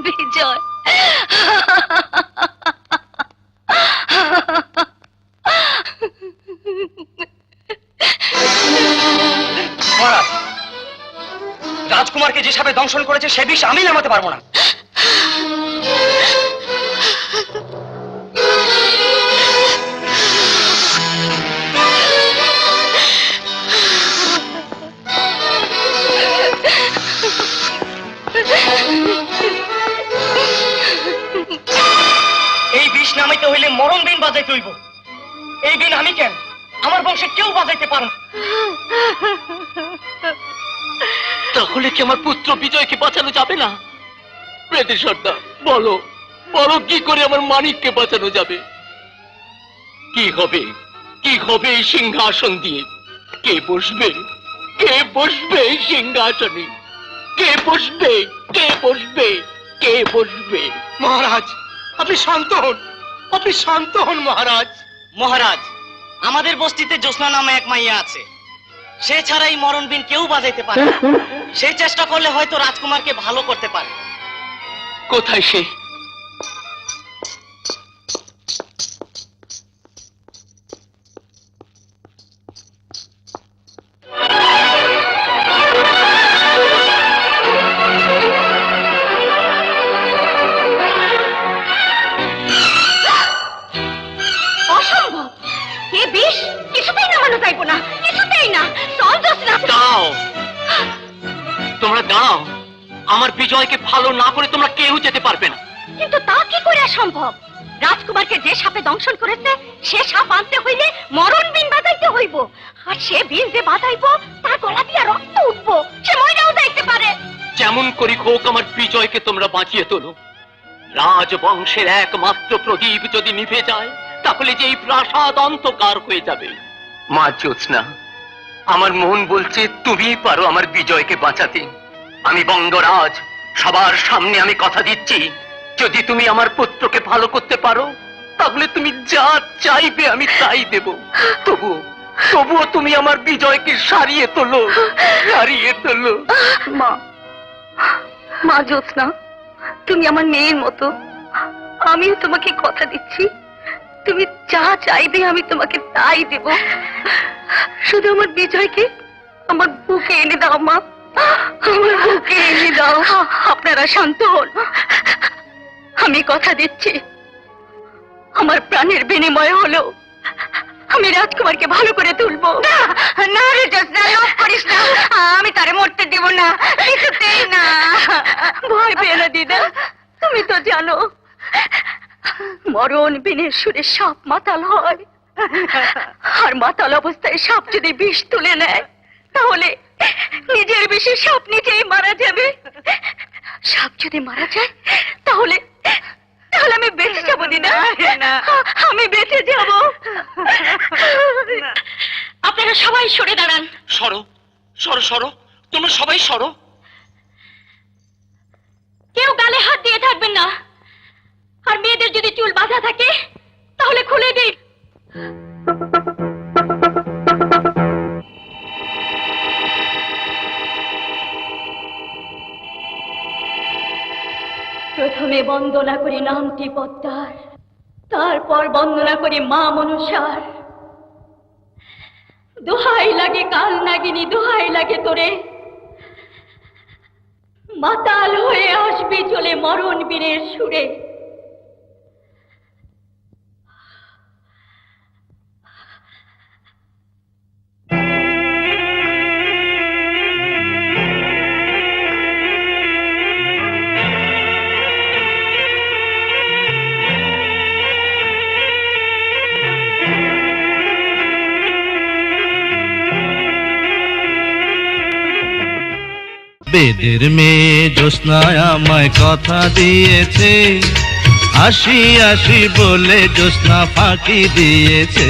বিজয়, মহারাজ, রাজকুমারকে যে সাপে দংশন করেছে সে বিষ আমি নামাতে পারবো না। এই বিষ নামাইতে হইলে মরণ বিন বাজাইতে হইব। এই বিন আমি কেন, আমার বংশে কেউ বাজাইতে পারে না। তাহলে কি আমার পুত্র বিজয়কে বাঁচানো যাবে না? প্রেতের সর্দার, বলো বলো, কি করে আমার মানিককে বাঁচানো যাবে? কি হবে, কি হবে এই সিংহাসন দিয়ে? কে বসবে, কে বসবে এই সিংহাসনে? কে বসবে, কে বসবে, কে বসবে? মহারাজ, আপনি শান্ত হন, আপনি শান্ত হন মহারাজ। মহারাজ, আমাদের বস্তিতে জ্যোৎস্না নামে এক মাইয়া আছে, সে ছাড়া এই মরণ বিন কেউ বাজাইতে পারে না। সে চেষ্টা করলে হয়তো রাজকুমারকে ভালো করতে পারে। কোথায় সে? অসম্ভব, এ বিষ কিছুতেই নামানো যাইব না, কিছুতেই না। চল জ্যোৎস্না। দাও, তোমরা দাও। আমার বিজয়কে ভালো না করে তোমরা কেউ যেতে পারবে না। কিন্তু তা কি করে সম্ভব? রাজকুমারকে যে সাপে দংশন করেছে সে সাপ আনতে হইলে মরণ বিন বাজাইতে হইব, আর সে বিন যে বাজাইব তার গলা দিয়া রক্ত উঠব, সে মইরাও যাইতে পারে। যেমন করি হোক আমার বিজয়কে তোমরা বাঁচিয়ে তোলো। রাজবংশের একমাত্র প্রদীপ যদি নিভে যায় তাহলে যে এই প্রাসাদ অন্ধকার হয়ে যাবে। মা জ্যোৎস্না, আমার মন বলছে তুমি পারো আমার বিজয়কে বাঁচাতে। আমি বঙ্গরাজ, সবার সামনে আমি কথা দিচ্ছি, যদি তুমি আমার পুত্রকে ভালো করতে পারো তাহলে তুমি যা চাইবে আমি তাই দেব। তবুও তুমি আমার বিজয়কে সারিয়ে তোলো, সারিয়ে তোলো। মা, মা জ্যোৎস্না, তুমি আমার মেয়ের মতো, আমিও তোমাকে কথা দিচ্ছি, তুমি যা চাইবে আমি তোমাকে তাই দেব। শুধু আমার বিজয়কে আমার বুকে এনে দাও মা, আমার বুকে এনে দাও। আপনারা শান্ত হন, আমি কথা দিচ্ছি, আমার প্রাণের বিনিময় হলো আমি রাজকুমারকে ভালো করে তুলবো। না রে জ্যোৎস্না, লোভ করিস না, আমি তারে মরতে দিব না, কিছুতেই না। ভয় পেয়ে না দিদা, তুমি তো জানো মরণ বিনের সুরে সাপ মাতাল হয়, আর মাতাল অবস্থায় সাপ যদি বিষ তুলে নেয় তাহলে নিজের বিষে সাপ নিজেই মারা যাবে। সাপ যদি মারা যায় তাহলে তাহলে আমি বেঁচে যাবো দিদা, আমি বেঁচে যাব। আপনারা সবাই সরে দাঁড়ান। সরো সরো সরো, তোমরা সবাই সরো। কেউ গালে হাত দিয়ে থাকবেন না, আর মেয়েদের যদি চুল বাঁধা থাকে তাহলে খুলে দিন। প্রথমে বন্দনা করি নামটি পদ্মার, তারপর বন্দনা করি মা মনসার। দোহাই লাগে কাল নাগিনী, দোহাই লাগে তোরে, মাতাল হয়ে আসবি চলে মরণ বীরের সুরে। বেদের মেয়ে জ্যোৎস্না আমায় কথা দিয়েছে, আসি আসি বলে জ্যোৎস্না ফাঁকি দিয়েছে।